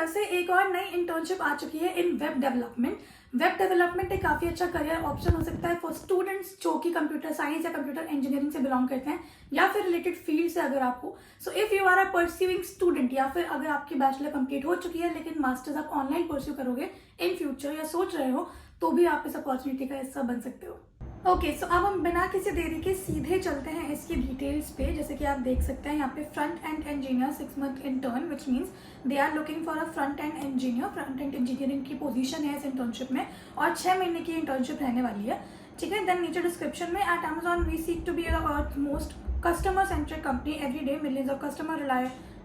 तरफ से एक और नई इंटर्नशिप आ चुकी है इन वेब डेवलपमेंट। वेब डेवलपमेंट एक काफ़ी अच्छा करियर ऑप्शन हो सकता है फॉर स्टूडेंट्स जो कि कंप्यूटर साइंस या कंप्यूटर इंजीनियरिंग से बिलोंग करते हैं या फिर रिलेटेड फील्ड से अगर आप हो। So if you are a pursuing student या फिर अगर आपकी बैचलर कंप्लीट हो चुकी है लेकिन मास्टर्स आप ऑनलाइन परस्यू करोगे इन फ्यूचर या सोच रहे हो, तो भी आप इस अपॉर्चुनिटी का हिस्सा बन सकते हो। ओके, सो अब हम बिना किसी देरी के सीधे चलते हैं इसकी डिटेल्स पे। जैसे कि आप देख सकते हैं यहाँ पे front end engineer 6 month intern, which means they are looking for a front end engineer. Front end engineering की पोजीशन है इस इंटर्नशिप में और 6 महीने की इंटर्नशिप रहने वाली है। ठीक है, देन नीचे डिस्क्रिप्शन में at Amazon we seek to be the earth most customer centric company. Every day millions of customers rely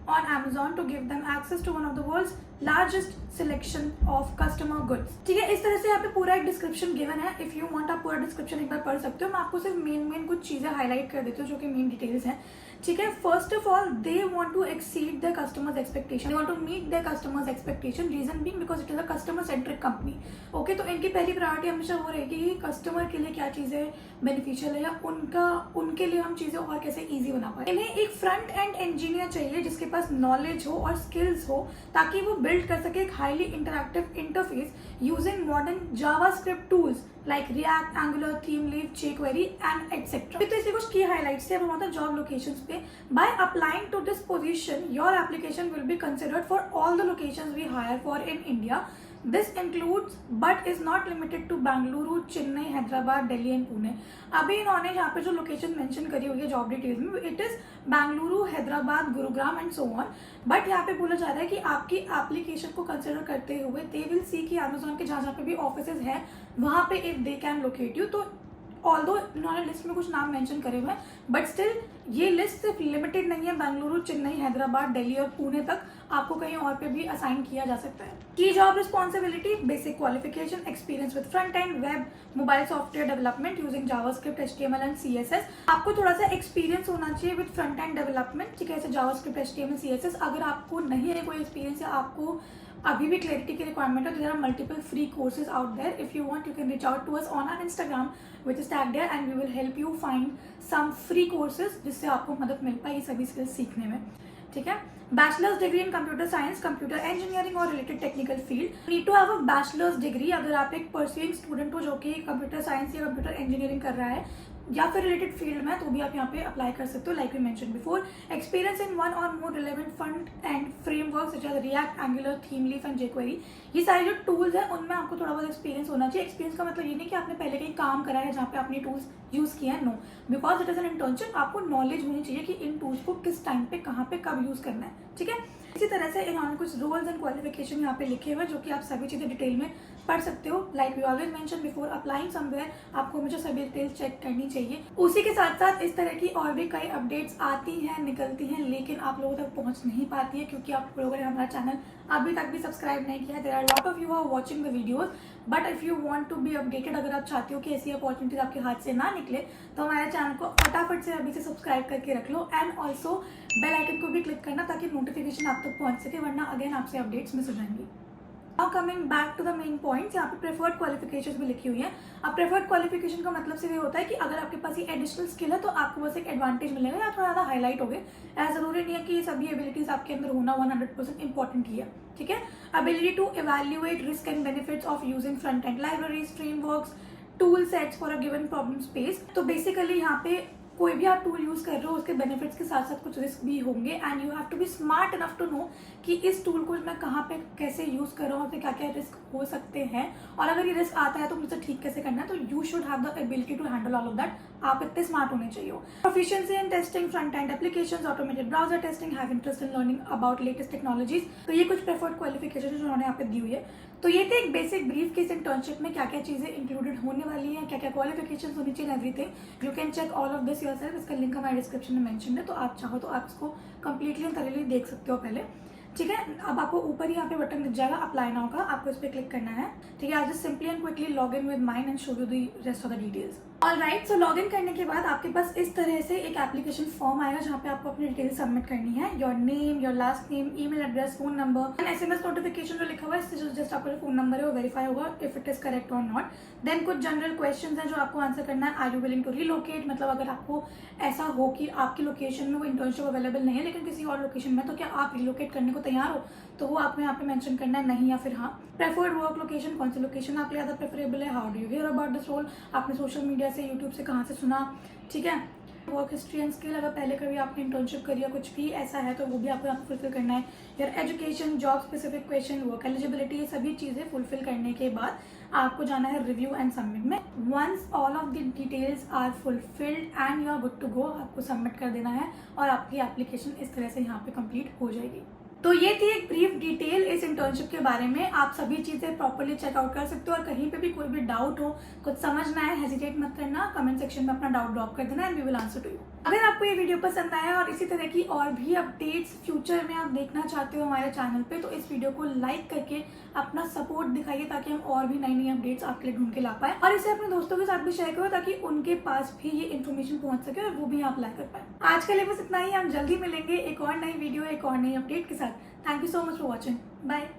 on Amazon to give them access to one of the world's largest selection of customer goods. ठीक है, इस तरह से यहाँ पे पूरा एक description given है। इफ यू वांट आप पूरा डिस्क्रिप्शन एक बार पढ़ सकते हो। मैं आपको सिर्फ मेन कुछ चीजें हाईलाइट कर देती हूँ जो कि मेन डिटेल्स हैं। ठीक है, first of all they want to exceed their customers expectation, they want to meet their customers expectation. Reason being because it is a customer centric company. Okay, तो इनकी पहली प्रायोरिटी हमेशा वो रहेगी कि कस्टमर के लिए क्या चीज़ें बेनिफिशियल है या उनके लिए हम चीज़ें और कैसे ईजी बना पाए। इन्हें एक फ्रंट एंड इंजीनियर चाहिए जिसके पास नॉलेज हो और स्किल्स हो ताकि वो बिल्ड कर सके एक highly interactive interface using modern JavaScript tools like React, Angular, Themeweave, jQuery and etc. तो इसलिए कुछ की हाईलाइट्स थे। अब हम आते हैं जॉब लोकेशंस पे। By applying to this position, your application will be considered for all the locations we hire for in India. This includes but is not limited to Bangalore, Chennai, Hyderabad, Delhi and Pune. अभी इन्होंने यहाँ पे जो location mention करी हुई है job details में, it is Bengaluru, Hyderabad, Gurugram and so on. But यहाँ पे बोला जा रहा है कि आपकी एप्लीकेशन को कंसिडर करते हुए दे विल सी कि अमेजोन के जहाँ पे भी ऑफिसेज हैं वहाँ पे if they can locate you. तो ऑल्दो इन्होंने लिस्ट में कुछ नाम मेंशन करे हुए हैं बट स्टिल ये लिस्ट सिर्फ लिमिटेड नहीं है बेंगलुरु, चेन्नई, हैदराबाद, दिल्ली और पुणे तक। आपको कहीं और पे भी असाइन किया जा सकता है। की job responsibility, basic qualification, experience with front end web mobile software development using JavaScript, HTML and CSS। आपको थोड़ा सा एक्सपीरियंस होना चाहिए विद फ्रंट एंड डेवलपमेंट। ठीक है, जैसे जावास्क्रिप्ट, HTML, CSS। अगर आपको नहीं है कोई एक्सपीरियंस या आपको अभी भी क्लैरिटी की रिक्वायरमेंट है तो there are multiple free courses out there. If you want you can reach out to us on our Instagram which is tagged there and we will help you find some free courses जिससे आपको मदद मिल पाए ये सभी skills सीखने में। ठीक है, bachelor's degree in computer science, computer engineering और related technical field. Need to have a bachelor's degree. अगर आप एक परस्यूइंग स्टूडेंट हो जो कि कंप्यूटर साइंस या कंप्यूटर इंजीनियरिंग कर रहा है या फिर रिलेटेड फील्ड में, तो भी आप यहाँ पे अप्लाई कर सकते हो like we mention before. Experience in one or more relevant front end framework such as React, Angular, Thymeleaf and jQuery। ये सारे जो टूल्स हैं उनमें आपको थोड़ा बहुत एक्सपीरियंस होना चाहिए। एक्सपीरियंस का मतलब ये नहीं कि आपने पहले कहीं काम करा है जहाँ पे आपने टूल्स यूज़ किया है, no, because it is an internship. आपको नॉलेज होनी चाहिए कि इन टूल्स को किस टाइम पे कहाँ पे कब यूज़ करना है। ठीक है, इसी तरह से इन्होंने कुछ रोल्स एंड क्वालिफिकेशन यहाँ पे लिखे हुए हैं जो कि आप सभी चीज़ें डिटेल में पढ़ सकते हो। Like we always mention before applying somewhere, आपको मुझे सभी डिटेल्स चेक करनी चाहिए। उसी के साथ साथ इस तरह की और भी कई अपडेट्स आती हैं निकलती हैं लेकिन आप लोगों तक पहुंच नहीं पाती है क्योंकि आप लोगों ने हमारा चैनल अभी तक भी सब्सक्राइब नहीं किया है। There are lot of you are watching the videos but if you want to be updated, अगर आप चाहते हो कि ऐसी अपॉर्चुनिटीज आपके हाथ से ना निकले तो हमारे चैनल को फटाफट से अभी से सब्सक्राइब करके रख लो एंड ऑल्सो बेल आइकन को भी क्लिक करना ताकि नोटिफिकेशन आप तक पहुंच सके, वरना अगेन आपसे अपडेट्स मिस हो जाएंगी। Now coming back to the main points, यहाँ पे प्रेफर्ड क्वालिफिकेशंस भी लिखी हुई है। अब प्रेफर्ड क्वालिफिकेशन का मतलब सिर्फ ये होता है कि अगर आपके पास ये एडिशनल स्किल है तो आपको बस एक एडवांटेज मिलेगा या थोड़ा ज़्यादा हाईलाइट हो गए। ऐसा जरूरी नहीं है कि ये सभी एबिलिटीज आपके अंदर होना 100% इंपॉर्टेंट ही है। ठीक है, ability to evaluate risk and benefits of using front end libraries, frameworks, tool sets for a given problem space. तो बेसिकली यहाँ पे कोई भी आप टूल यूज कर रहे हो उसके बेनिफिट्स के साथ साथ कुछ रिस्क भी होंगे and you have to be smart enough to know कि इस टूल को मैं कहाँ पे कैसे यूज कर रहा हूँ, क्या क्या रिस्क हो सकते हैं और अगर ये रिस्क आता है तो मुझे ठीक कैसे करना है। तो you should have the ability to handle all of that. आप इतने स्मार्ट होने चाहिए। Proficiency in testing front end applications, automated browser testing, have interest in learning about latest technologies. तो ये कुछ प्रेफर्ड क्वालिफिकेशन जो उन्होंने यहाँ पे दी हुई है। तो ये थे एक बेसिक ब्रीफ कि इस इंटर्नशिप में क्या क्या चीजें इंक्लूडेड होने वाली हैं, क्या क्या क्वालिफिकेशन होनी चाहिए, everything. You can check all of this yourself. इसका लिंक हमारे डिस्क्रिप्शन में मेंशन है, तो आप चाहो तो आप इसको कंप्लीटली एंड थॉरली देख सकते हो पहले। ठीक है, अब आपको ऊपर ही यहाँ पे बटन दिख जाएगा अप्लाई नाउ का, आपको इस पर क्लिक करना है। ठीक है, I just simply and quickly log in with mine and show you the rest of the details. Alright, so log in करने के बाद आपके पास इस तरह से एक एप्लीकेशन फॉर्म आएगा जहाँ पे आपको अपनी डिटेल्स सबमिट करनी है। Your name, your last name, email address, phone number, SMS notification जो लिखा हुआ है इससे जस्ट आपका जो फोन नंबर है वो वेरीफाई होगा इफ इट इज करेक्ट और नॉट। देन कुछ जनरल क्वेश्चंस हैं जो आपको आंसर करना है। Are you willing to relocate, मतलब अगर आपको ऐसा हो कि आपकी लोकेशन में वो इंटर्नशिप अवेलेबल नहीं है लेकिन किसी और लोकेशन में, तो क्या आप रिलोकेट करने को तैयार हो तो वो आपको यहाँ पे मेंशन करना है, नहीं या फिर हाँ। प्रेफर्ड वर्क लोकेशन, कौन सी लोकेशन आपके ज़्यादा प्रेफरेबल है। How do you hear about this role, आपने सोशल मीडिया से, यूट्यूब से कहाँ से सुना, ठीक है। वर्क हिस्ट्री एंड स्किल, अगर पहले कभी आपने इंटर्नशिप करी या कुछ भी ऐसा है तो वो भी आपको यहाँ फुलफिल करना है। यार education, job specific question, work eligibility, ये सभी चीज़ें फुलफिल करने के बाद आपको जाना है रिव्यू एंड सबमिट में। Once all of the details are fulfilled and you are good to go, आपको सबमिट कर देना है और आपकी एप्लीकेशन इस तरह से यहाँ पे कंप्लीट हो जाएगी। तो ये थी एक ब्रीफ डिटेल इस इंटर्नशिप के बारे में। आप सभी चीज़ें प्रॉपर्ली चेकआउट कर सकते हो और कहीं पे भी कोई भी डाउट हो, कुछ समझना है, हेजिटेट मत करना, कमेंट सेक्शन में अपना डाउट ड्रॉप कर देना and we will answer to you. अगर आपको ये वीडियो पसंद आया और इसी तरह की और भी अपडेट्स फ्यूचर में आप देखना चाहते हो हमारे चैनल पे, तो इस वीडियो को लाइक करके अपना सपोर्ट दिखाइए ताकि हम और भी नई नई अपडेट्स आपके लिए ढूंढ के ला पाए, और इसे अपने दोस्तों के साथ भी शेयर करो ताकि उनके पास भी ये इन्फॉर्मेशन पहुंच सके और वो भी यहाँ अप्लाई कर पाए। आज के लिए बस इतना ही, हम जल्दी मिलेंगे एक और नई वीडियो, एक और नई अपडेट के साथ। Thank you so much for watching, bye.